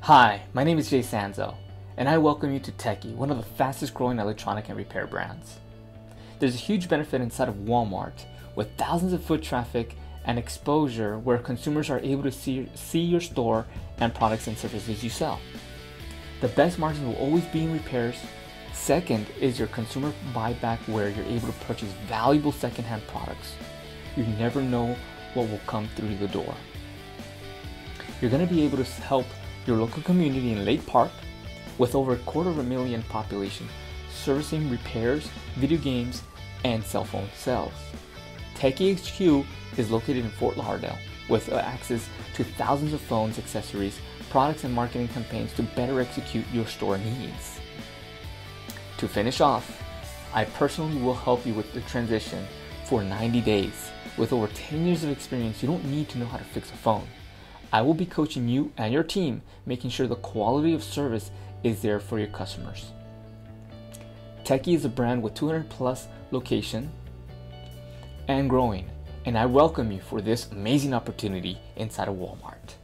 Hi, my name is Jay Sanzo, and I welcome you to TECHY, one of the fastest growing electronic and repair brands. There's a huge benefit inside of Walmart, with thousands of foot traffic and exposure where consumers are able to see your store and products and services you sell. The best margins will always be in repairs. Second is your consumer buyback, where you're able to purchase valuable secondhand products. You never know what will come through the door. You're going to be able to help your local community in Lake Park, with over 250,000 population, servicing repairs, video games, and cell phone sales. TECHY HQ is located in Fort Lauderdale, with access to thousands of phones, accessories, products, and marketing campaigns to better execute your store needs. To finish off, I personally will help you with the transition for 90 days. With over 10 years of experience, you don't need to know how to fix a phone. I will be coaching you and your team, making sure the quality of service is there for your customers. TECHY is a brand with 200 plus locations and growing, and I welcome you for this amazing opportunity inside of Walmart.